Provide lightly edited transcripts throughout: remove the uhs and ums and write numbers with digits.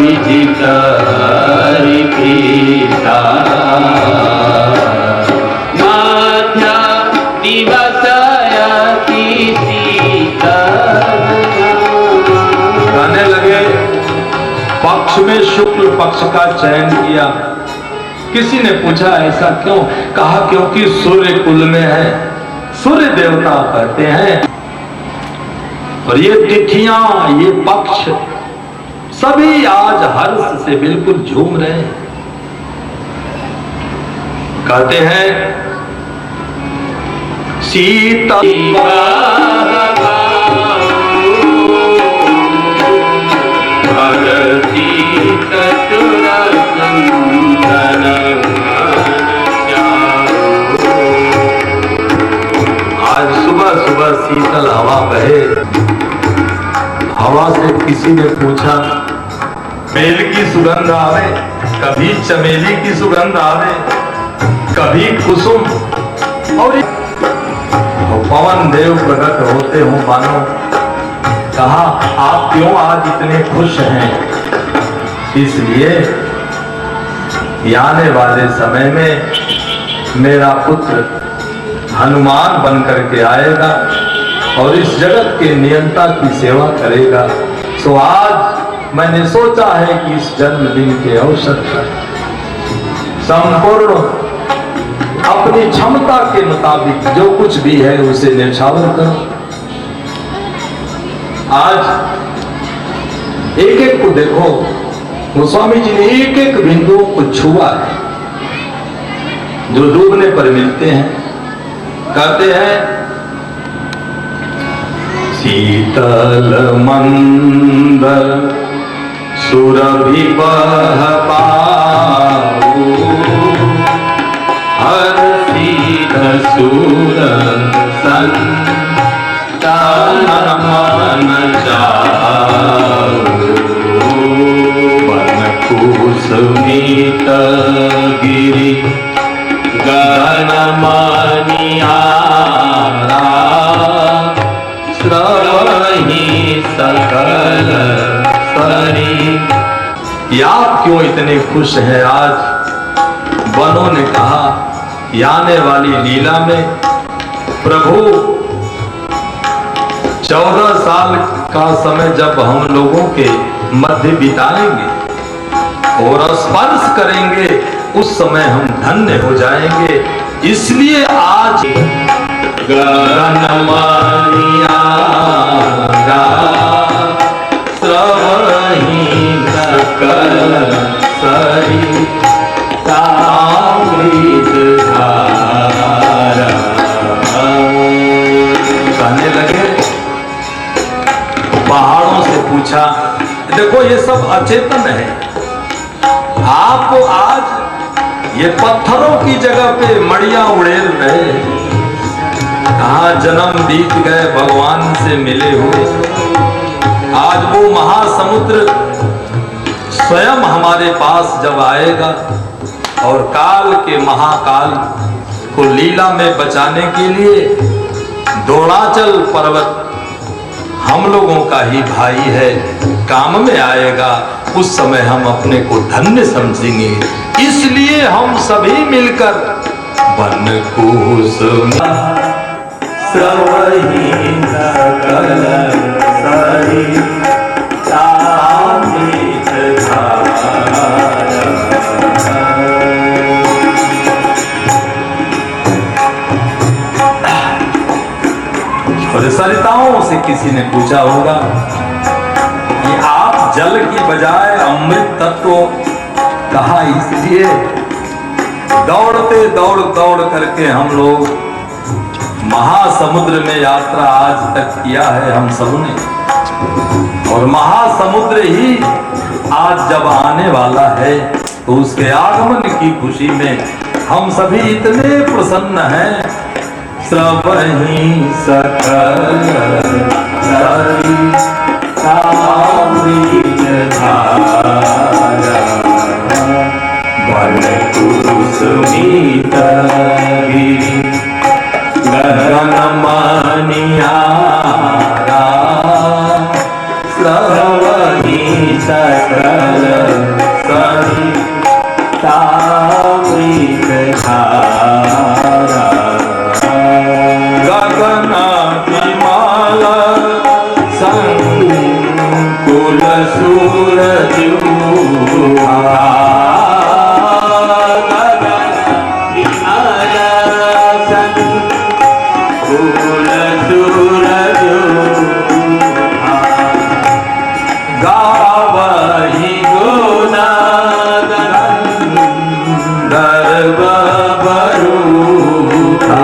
विजित हरि प्रीता माध्या दिवसयति शीतल। गाने लगे, पक्ष में शुक्ल पक्ष का चयन किया। किसी ने पूछा ऐसा क्यों? कहा क्योंकि सूर्य कुल में है, सूर्य देवता कहते हैं। और ये तिथियां, ये पक्ष सभी आज हर्ष से बिल्कुल झूम रहे हैं। कहते हैं सीता आज सुबह सुबह शीतल हवा बहे। हवा से किसी ने पूछा, बेल की सुगंध आवे, कभी चमेली की सुगंध आवे, कभी कुसुम, और पवन देव प्रकट होते हो मानो। कहा आप क्यों आज इतने खुश हैं? इसलिए आने वाले समय में मेरा पुत्र हनुमान बन करके आएगा और इस जगत के नियंता की सेवा करेगा। सो आज मैंने सोचा है कि इस जन्मदिन के अवसर पर संपूर्ण अपनी क्षमता के मुताबिक जो कुछ भी है उसे न्यौछावर करो। आज एक एक को देखो, गोस्वामी जी ने एक एक बिंदुओं को छुआ है जो डूबने पर मिलते हैं। कहते हैं शीतल मंद सुरभि बह पाऊ, हर सीत सुर संतान मन जाऊ, वन कुसुमित गिरि गगन मनिहारा, श्रवहि सकल सरी। आप क्यों इतने खुश हैं? आज वनों ने कहा, आने वाली लीला में प्रभु 14 साल का समय जब हम लोगों के मध्य बिताएंगे और स्पर्श करेंगे, उस समय हम धन्य हो जाएंगे। इसलिए आज गगन मनिहारा, श्रवहि सकल सरी, तामृत धारा। कहने लगे, पहाड़ों से पूछा, देखो ये सब अचेतन है, आप आज ये पत्थरों की जगह पे मड़िया उड़ेल रहे हैं। कहाँ जन्म बीत गए भगवान से मिले हुए। आज वो महासमुद्र स्वयं हमारे पास जब आएगा और काल के महाकाल को लीला में बचाने के लिए द्रोणाचल पर्वत हम लोगों का ही भाई है, काम में आएगा। उस समय हम अपने को धन्य समझेंगे। इसलिए हम सभी मिलकर वन कुसुम श्रवहि सकल सरी, तामृत धारा। और सरिताओं से किसी ने पूछा होगा कि आप जल की बजाय अमृत तत्व कहा? इसलिए दौड़ते दौड़ करके हम लोग महासमुद्र में यात्रा आज तक किया है हम सबने, और महासमुद्र ही आज जब आने वाला है तो उसके आगमन की खुशी में हम सभी इतने प्रसन्न हैं। श्रवहि सकल सरी, तामृत धारा, वन कुसुमित गिरि गगन मनिहारा, श्रवहि सकल सूरज उठा, गगन विमल सन, फूल सूरज उठा, गावहि गुण गंधर्व बरूठा,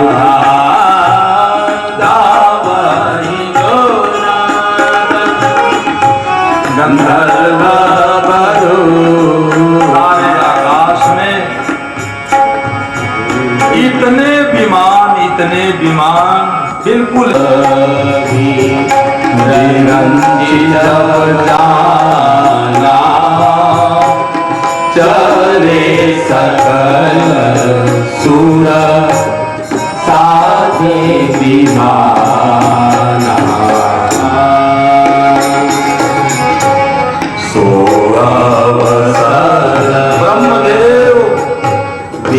गावहि गुण गंधर्व बरूठा। आकाश में इतने विमान बिल्कुल निरंजित जाना, चले सकल सुर साधे विमाना, सोअवसर ब्रह्मदेव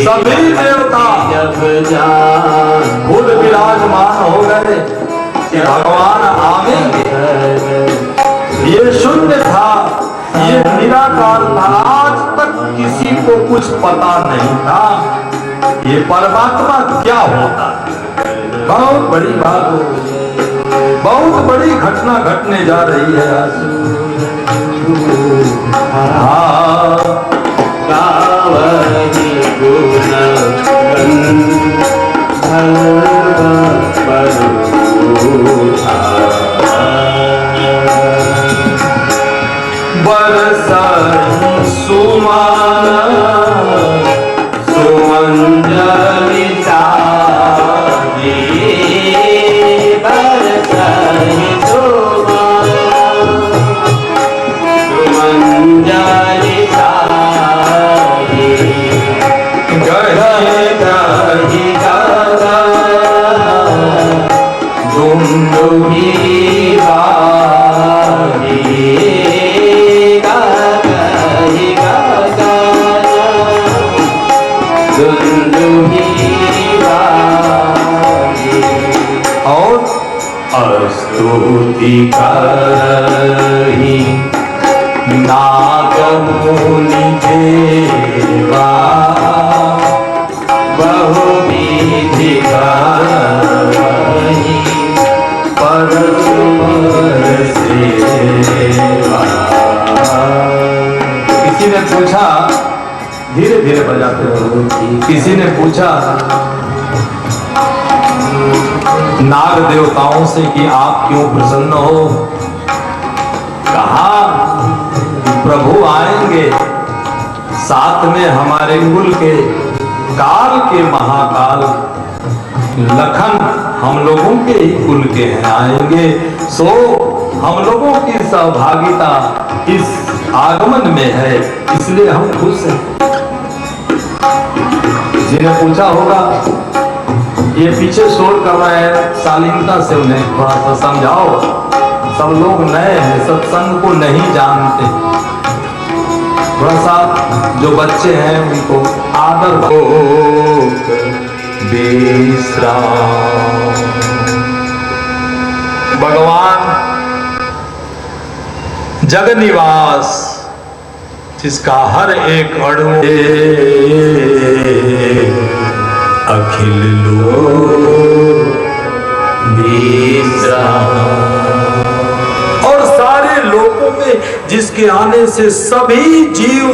सभी देवता जब जान खुद विराजमान हो गए कि भगवान आवेंगे। ये शून्य था, ये निराकार था, आज तक किसी को कुछ पता नहीं था ये परमात्मा क्या होता है। बहुत बड़ी बात हो, बहुत बड़ी घटना घटने जा रही है आज। हाँ, गावहि गुण गंधर्व बरूठा, बरसहि सुमन सुमंजलि साजे, बरसहि सुमंजलि साजे, गहे गहि गगन दुंदुभि बाजे, गहि गगन दुंदुभि बाजे, और स्तुति करहि नागमुनि देवा, बहुविधि करहि परस्पर सेवा। किसी ने पूछा, धीरे धीरे बजाते हो, किसी ने पूछा नाग देवताओं से कि आप क्यों प्रसन्न हो। कहा प्रभु आएंगे, साथ में हमारे कुल के काल के महाकाल लखन हम लोगों के ही कुल के हैं, आएंगे। सो हम लोगों की सहभागिता इस आगमन में है, इसलिए हम खुश हैं। किसी ने पूछा होगा ये पीछे शोर कर रहे हैं, शालीनता से उन्हें थोड़ा सा समझाओ, सब लोग नए हैं, सत्संग को नहीं जानते। थोड़ा सा जो बच्चे हैं उनको आदर विश्राम। भगवान जग निवास जिसका हर एक अणु अखिल लोक विश्राम, और सारे लोगों में जिसके आने से सभी जीव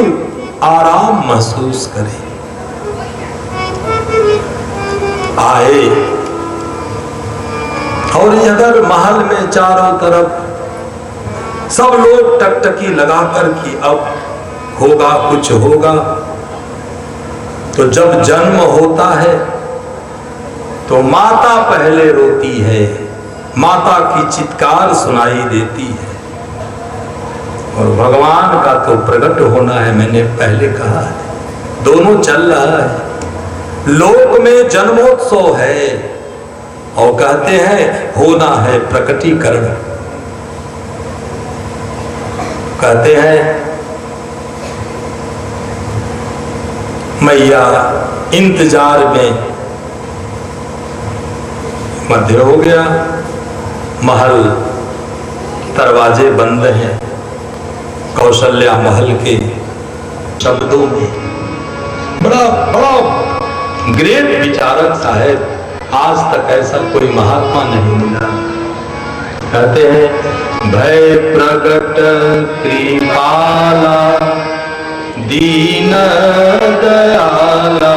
आराम महसूस करें। आए और अगर महल में चारों तरफ सब लोग टकटकी लगाकर कि अब होगा कुछ होगा, तो जब जन्म होता है तो माता पहले रोती है, माता की चित्कार सुनाई देती है, और भगवान का तो प्रकट होना है। मैंने पहले कहा है, दोनों चल रहा है। लोक में जन्मोत्सव है और कहते हैं होना है प्रकटीकरण। कहते हैं मैया इंतजार में, मध्य हो गया, महल दरवाजे बंद हैं, कौशल्या महल के शब्दों में बड़ा बड़ा ग्रेट विचारक साहब, आज तक ऐसा कोई महात्मा नहीं मिला। कहते हैं भय प्रगट कृपाला दीन दयाला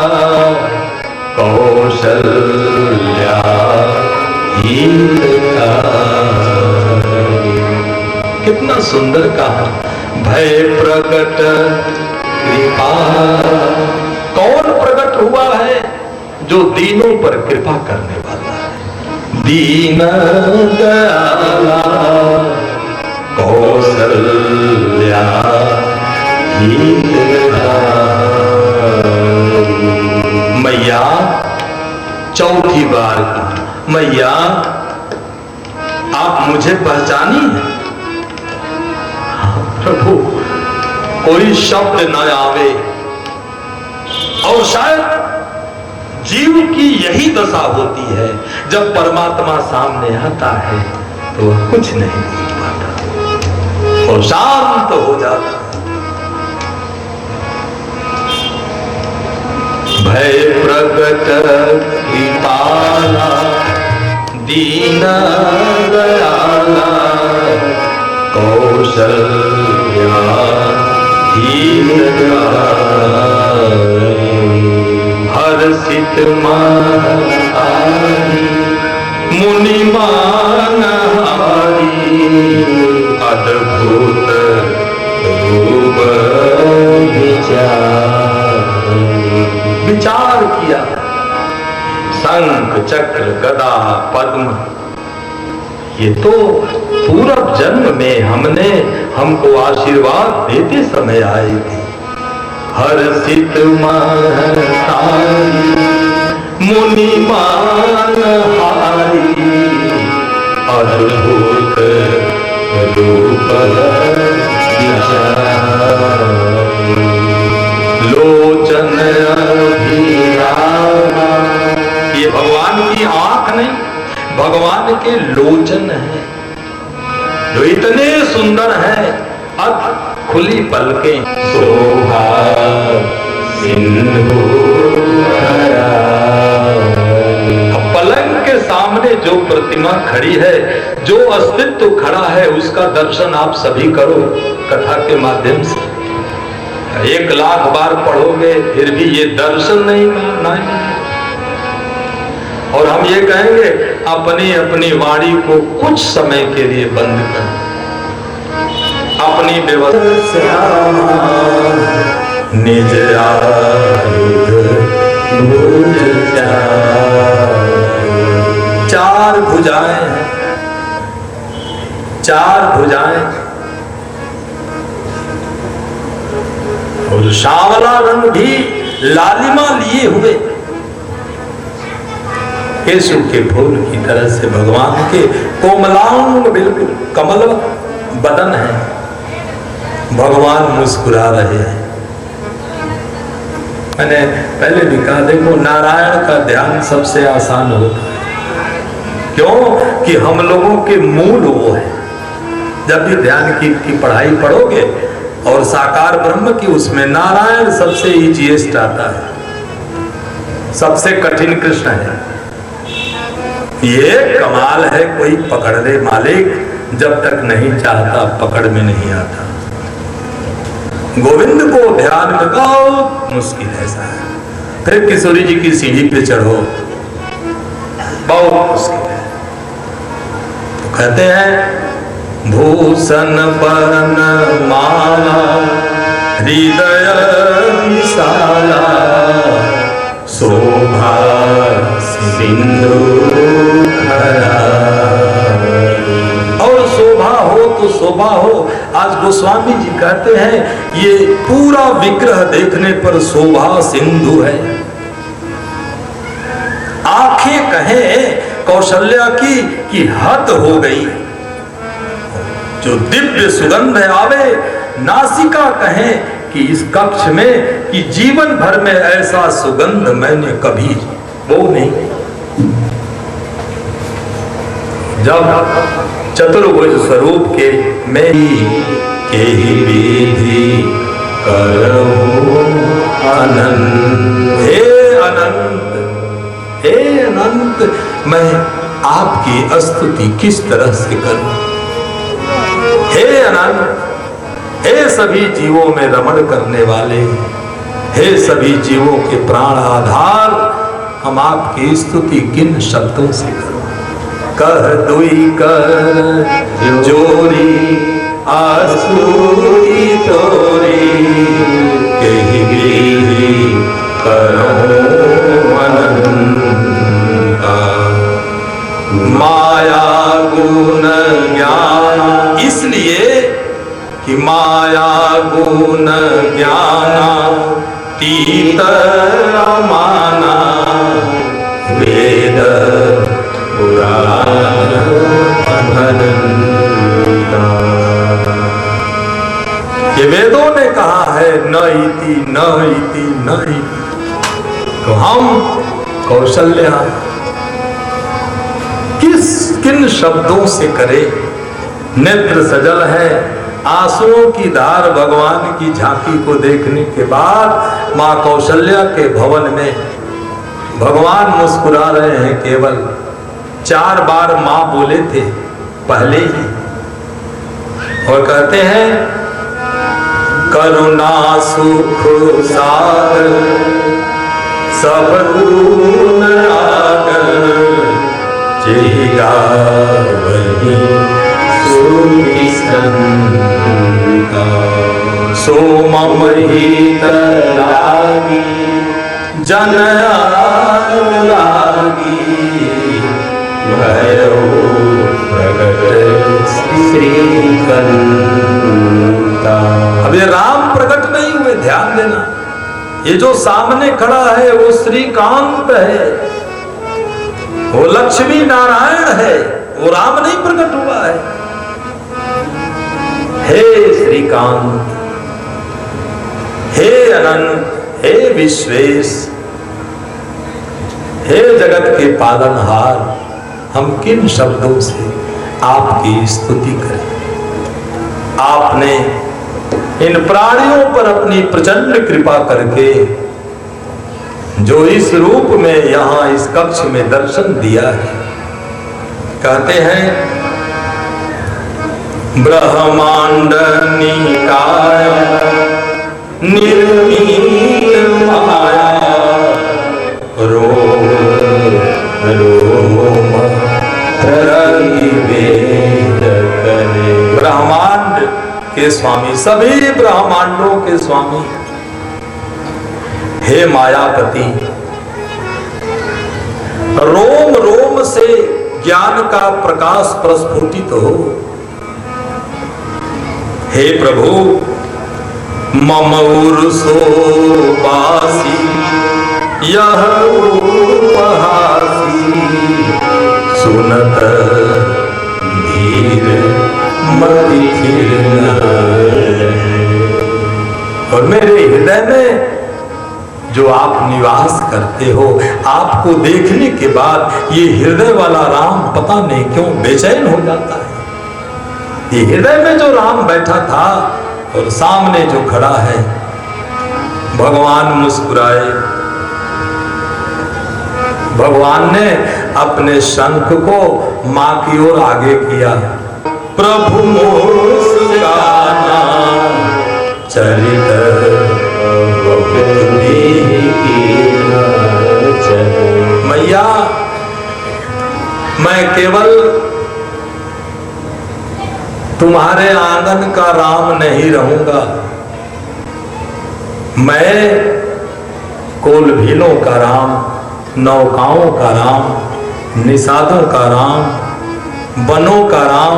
कौशल्या हितकारी। कितना सुंदर कहा, भय प्रगट कृपा। कौन प्रकट हुआ है? जो दीनों पर कृपा करने वाला है। दीन दयाला कौशल्या मैया, चौथी बार की मैया आप मुझे पहचानी है? प्रभु कोई शब्द न आवे, और शायद जीव की यही दशा होती है, जब परमात्मा सामने आता है तो वह कुछ नहीं बोल पाता और शांत हो जाता। भय प्रगट कृपाला दीन दयाला कौशल्या हितकारी। हर्षित मनहारी मुनि मानहारी अद्भुत रूप विचार किया। शंख चक्र गदा पद्म, ये तो पूर्व जन्म में हमको आशीर्वाद देते समय आए थे। हर्षित महतारी मुनि मानहारी अद्भुत रूप लोचन अभिरामा। ये भगवान की आंख नहीं, भगवान के लोचन है जो इतने सुंदर है। अध खुली पलकें शोभा सिंधु हरा। पलंग के सामने जो प्रतिमा खड़ी है, जो अस्तित्व खड़ा है, उसका दर्शन आप सभी करो कथा के माध्यम से। 1,00,000 बार पढ़ोगे फिर भी ये दर्शन नहीं मिलना। और हम ये कहेंगे अपनी अपनी वाणी को कुछ समय के लिए बंद कर, अपनी व्यवस्था निज चार भुजाएं हैं, चार भुजाएं और सांवला रंग भी लालिमा लिए हुए केसु के फूल की तरह से भगवान के कोमलांग बिल्कुल कमल बदन है। भगवान मुस्कुरा रहे हैं। मैंने पहले भी कहा, देखो नारायण का ध्यान सबसे आसान होता है। क्यों कि हम लोगों के मूल वो है। जब भी ध्यान की पढ़ाई पढ़ोगे और साकार ब्रह्म की, उसमें नारायण सबसे ईजीएस्ट आता है, सबसे कठिन कृष्ण है। ये कमाल है, कोई पकड़ ले मालिक, जब तक नहीं चाहता पकड़ में नहीं आता। गोविंद को ध्यान में बहुत मुश्किल ऐसा है। फिर किशोरी जी की सीढ़ी पे चढ़ो, बहुत मुश्किल है। तो कहते हैं भूषण बरन माला हृदय विशाला शोभा सिंधु हरा। और शोभा हो तो शोभा हो। आज गोस्वामी जी कहते हैं ये पूरा विग्रह देखने पर शोभा सिंधु है। आंखें कहें कौशल्या की कि हद हो गई, जो दिव्य सुगंध आवे। नासिका कहें कि इस कक्ष में कि जीवन भर में ऐसा सुगंध मैंने कभी वो नहीं। जब चतुर्भुज स्वरूप के मैं के ही विधि करहु अनंत। हे अनंत, हे अनंत, मैं आपकी स्तुति किस तरह से करूं? हे अनंत, हे सभी जीवों में रमण करने वाले, हे सभी जीवों के प्राण आधार, हम आपकी स्तुति किन शब्दों से करें? कह दुई कर जोरी आस्तुति तोरी, केहि विधि करहु अनंता। माया गुण ज्ञान, इसलिए कि माया गुण ज्ञान तीत माना, वेद पुराण अनंता। ये वेदों ने कहा है न इति न इति न इति, तो हम कौशल्या किन शब्दों से करे? नेत्र सजल है, आंसुओं की धार भगवान की झांकी को देखने के बाद मां कौशल्या के भवन में भगवान मुस्कुरा रहे हैं। केवल 4 बार मां बोले थे पहले ही, और कहते हैं करुणा सुख सागर सब गुण आगर, जेहि गावहि सुनि संता। सो मम हित लागी जन लागी, भयो प्रगट श्रीकंता। अब ये राम प्रकट नहीं हुए, ध्यान देना। ये जो सामने खड़ा है वो श्रीकांत है, वो लक्ष्मी नारायण है, वो राम नहीं प्रकट हुआ है। हे श्रीकांत, हे अनंत, हे विश्वेश, हे जगत के पालनहार, हम किन शब्दों से आपकी स्तुति करें? आपने इन प्राणियों पर अपनी प्रचंड कृपा करके जो इस रूप में यहां इस कक्ष में दर्शन दिया है, कहते हैं ब्रह्मांड निकाय निर्मीत माया, रोम रोम वेद करे। ब्रह्मांड के स्वामी, सभी ब्रह्मांडों के स्वामी, हे मायापति, रोम रोम से ज्ञान का प्रकाश प्रस्फुटित हो। हे प्रभु, मम उर्सो बासी यह उपहासी, सुनत धीर मति फिर न रहे। और मेरे हृदय में जो आप निवास करते हो, आपको देखने के बाद ये हृदय वाला राम पता नहीं क्यों बेचैन हो जाता है। ये हृदय में जो राम बैठा था और सामने जो खड़ा है, भगवान मुस्कुराए। भगवान ने अपने शंख को मां की ओर आगे किया। प्रभु मुस्काना चरित मैया, मैं केवल तुम्हारे आंगन का राम नहीं रहूंगा, मैं कोलभीलों का राम, नौकाओं का राम, निषादों का राम, वनों का राम,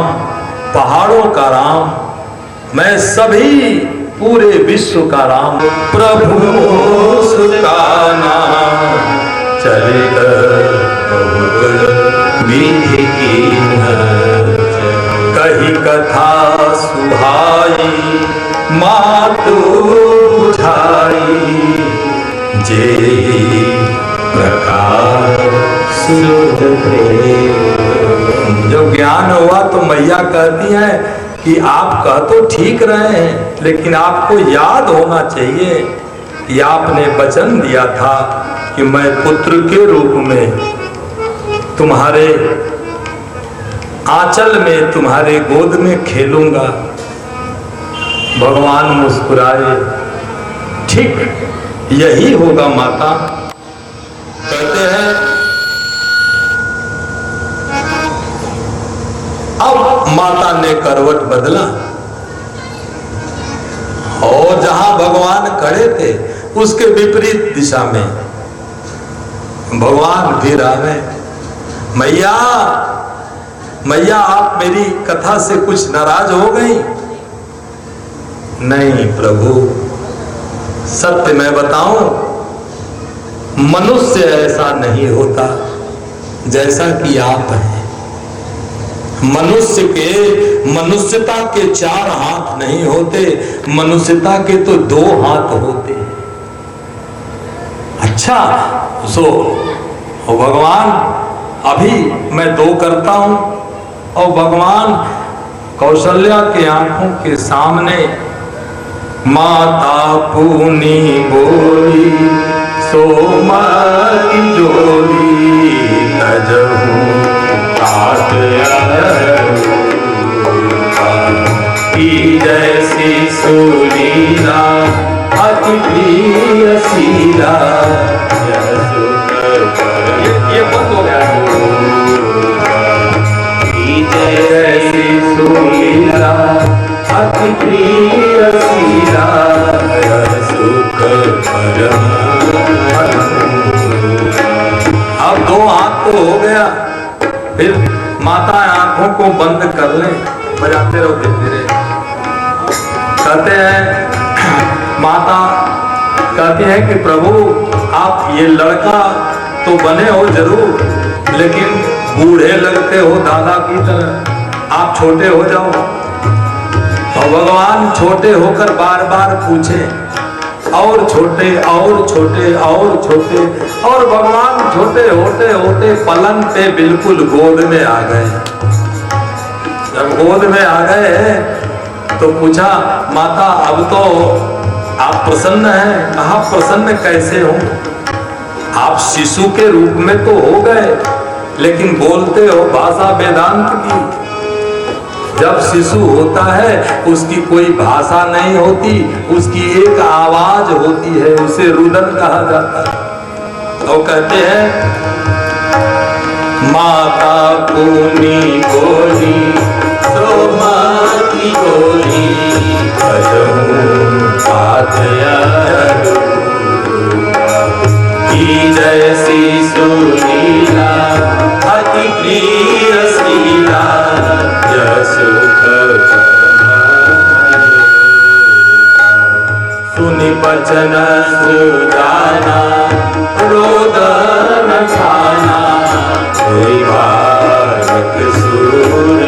पहाड़ों का राम, मैं सभी पूरे विश्व का राम। प्रभु मुस्काना चरित विधि कही कथा सुहाई मातु बुझाई, जे प्रकार सुध जब ज्ञान हुआ तो मैया कहती हैं कि आप कह तो ठीक रहे हैं, लेकिन आपको याद होना चाहिए कि आपने वचन दिया था कि मैं पुत्र के रूप में तुम्हारे आंचल में, तुम्हारे गोद में खेलूंगा। भगवान मुस्कुराए, ठीक यही होगा माता। कहते हैं अब माता ने करवट बदला और जहां भगवान खड़े थे उसके विपरीत दिशा में भगवान फिर आ गए। मैया मैया, आप मेरी कथा से कुछ नाराज हो गई? नहीं प्रभु, सत्य मैं बताऊं, मनुष्य ऐसा नहीं होता जैसा कि आप हैं। मनुष्य के, मनुष्यता के 4 हाथ नहीं होते, मनुष्यता के तो 2 हाथ होते हैं। अच्छा, सो भगवान अभी मैं 2 करता हूं और भगवान कौशल्या के आंखों के सामने माता पूनी बोली सो माती जोली तजहू की जैसी सुनीला अति प्रिय सीला। ये बंद हो गया। जैसी सुनीला अति प्रिय सीला सुख परम। अब 2 हाथ तो हो गया, फिर माता आंखों को बंद कर ले, बजाते रहो धीरे धीरे। कहते हैं माता कहती है कि प्रभु आप ये लड़का तो बने हो जरूर, लेकिन बूढ़े लगते हो दादा की तरह, आप छोटे हो जाओ। और भगवान छोटे होकर बार बार पूछे और छोटे और छोटे और छोटे, और भगवान छोटे होते होते पलंग पे बिल्कुल गोद में आ गए। जब गोद में आ गए तो पूछा माता अब तो आप प्रसन्न हैं? कहा प्रसन्न कैसे हो, आप शिशु के रूप में तो हो गए, लेकिन बोलते हो भाषा वेदांत की। जब शिशु होता है उसकी कोई भाषा नहीं होती, उसकी एक आवाज होती है, उसे रुदन कहा जाता है। तो कहते हैं माता पूनी बोली सो माती बोली की जैसी सुनीला अति प्रिय सीला सुख सुनि बचन सुजाना रोदन खाना भारत सूर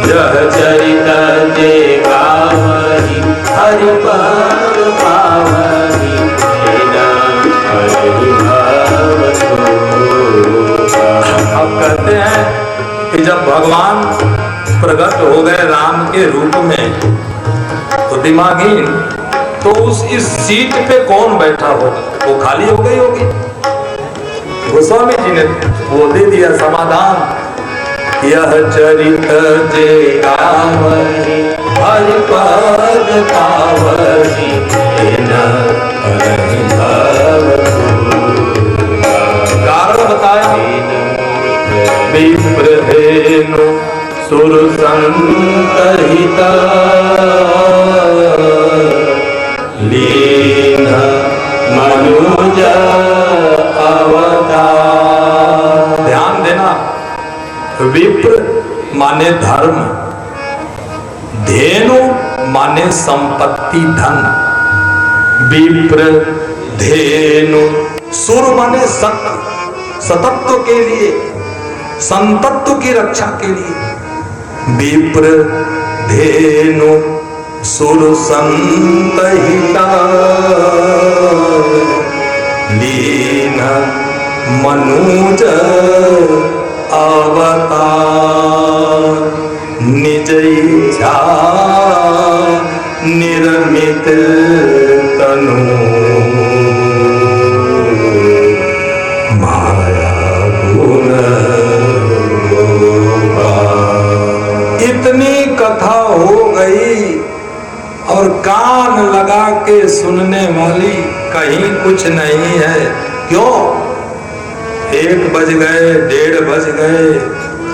यह चरित दे गावरी हरि पर पावरी अब कहते हैं कि जब भगवान प्रकट हो गए राम के रूप में तो दिमागहीन, तो इस सीट पे कौन बैठा होगा? वो खाली हो गई होगी। गोस्वामी जी ने वो दे दिया समाधान, यह चरित जे गावरी हरि पद पावरी कारण बताया विप्रधेनु सुर संतहिता लीन मनुज अवतार। ध्यान देना, विप्र माने धर्म, धेनु माने संपत्ति धन, विप्र धेनु, सुर माने सत्य, सतत्व के लिए, संतत्व की रक्षा के लिए, विप्र धेनु सुर संतहिता लीन मनुज अवतार निज इच्छा निर्मित तनु माया गुण गोपाल। इतनी कथा हो गई और कान लगा के सुनने वाली कहीं कुछ नहीं है। क्यों? 1 बज गए, 1:30 बज गए,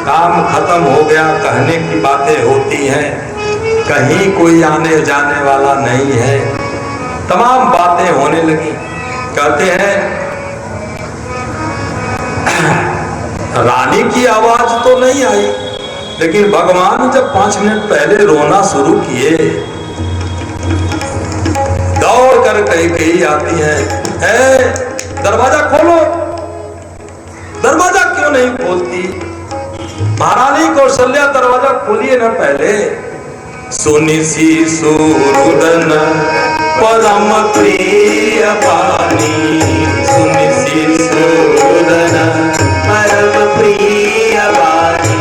काम खत्म हो गया, कहने की बातें होती हैं, कहीं कोई आने जाने वाला नहीं है, तमाम बातें होने लगी। कहते हैं रानी की आवाज तो नहीं आई, लेकिन भगवान जब 5 मिनट पहले रोना शुरू किए, दौड़ कर कही आती है, दरवाजा खोलो। दरवाजा क्यों नहीं खोलती? महारानी कौशल्या दरवाजा खोलिए ना पहले। सुनिसी सूरुदन परम प्रिय पानी, सुनिसी सूरुदन परम प्रिय पानी,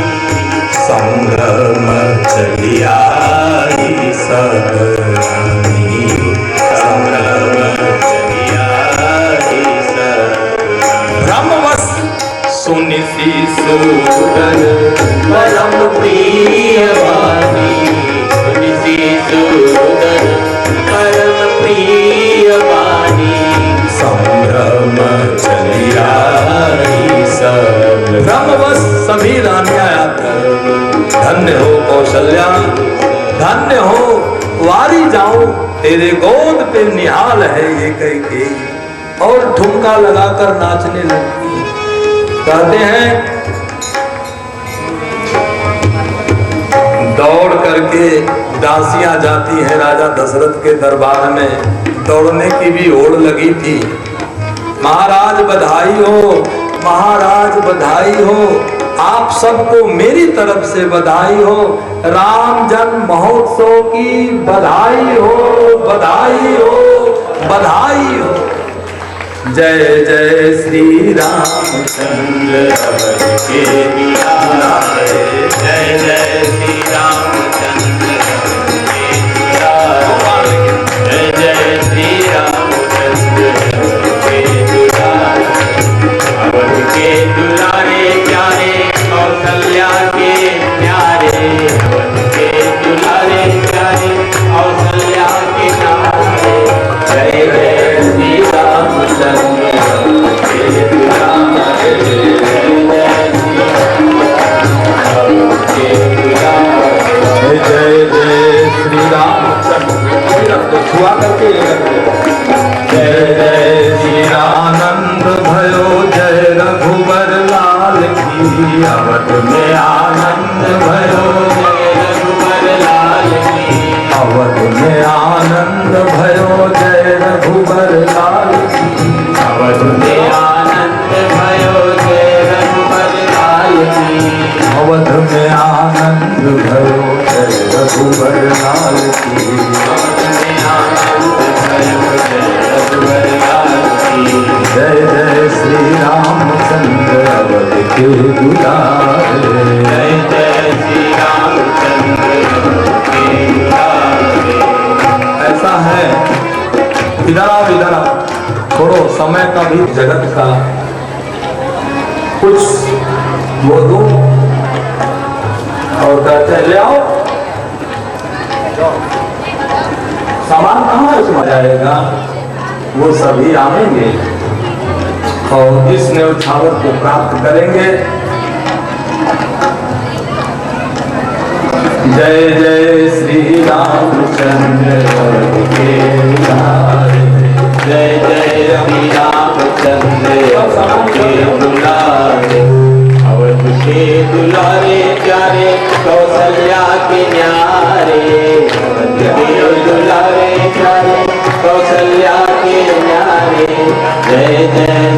संभ्रम चलिया सदरानी, संभ्रम चलिया ब्रह्मवश सुनिसी सूरन परम प्रिय वाणी, सुनिसी सूरन परम प्रिय वाणी, संभ्रम चलिया सब। ब्रह्मवश सभी रानियां आकर धन्य हो कौशल्या, धन्य हो, वारी जाऊं तेरे गोद पे निहाल है ये कही, और ठुमका लगाकर नाचने लगती। कहते हैं दौड़ करके दासियां जाती हैं राजा दशरथ के दरबार में, दौड़ने की भी होड़ लगी थी। महाराज बधाई हो, महाराज बधाई हो, आप सबको मेरी तरफ से बधाई हो, राम जन्म महोत्सव की बधाई हो, बधाई हो, बधाई हो। जय जय श्री रामचंद्र के दुलारे, जय जय श्री रामचंद्र के दुलारे, जय जय श्री रामचंद्र के दुलारे, अवध के दुलारे प्यारे कौशल्या के प्यारे, अवध के दुलारे प्यारे कौशल्या के प्यारे, जय जय श्री रामचंद्र के दुलारे, जय जय श्री रामचंद्र छुआ करके जय जय श्री आनंद भयो, जय रघुवर लाल की, अवध में आनंद भयो, जय रघुवर लाल की, अवध में आनंद भयो, जय रघुवर लाल की, अवध में आनंद भयो, जय रघुवर लाल की, अवध में आनंद भयो, जय रघुवर लाल की, अवध में आनंद भयो, जय रघुवर लाल की, जय जय श्री रामचंद्र अवध के दुलारे, जय जय श्री रामचंद्र के दुलारे। ऐसा है, इधर आओ, इधर आओ, छोड़ो समय का भी जगत का कुछ वो दो और कहते ले आओ, सामान कहाँ इसमें जाएगा, वो सभी आएंगे और इस न्यौछावर को प्राप्त करेंगे। जय जय श्री रामचंद्र के दुलारे, जय जय श्री रामचंद्र के दुलारे, अवध के दुलारे प्यारे कौशल्या के न्यारे, अवध के दुलारे प्यारे कौशल्या के न्यारे, जय जय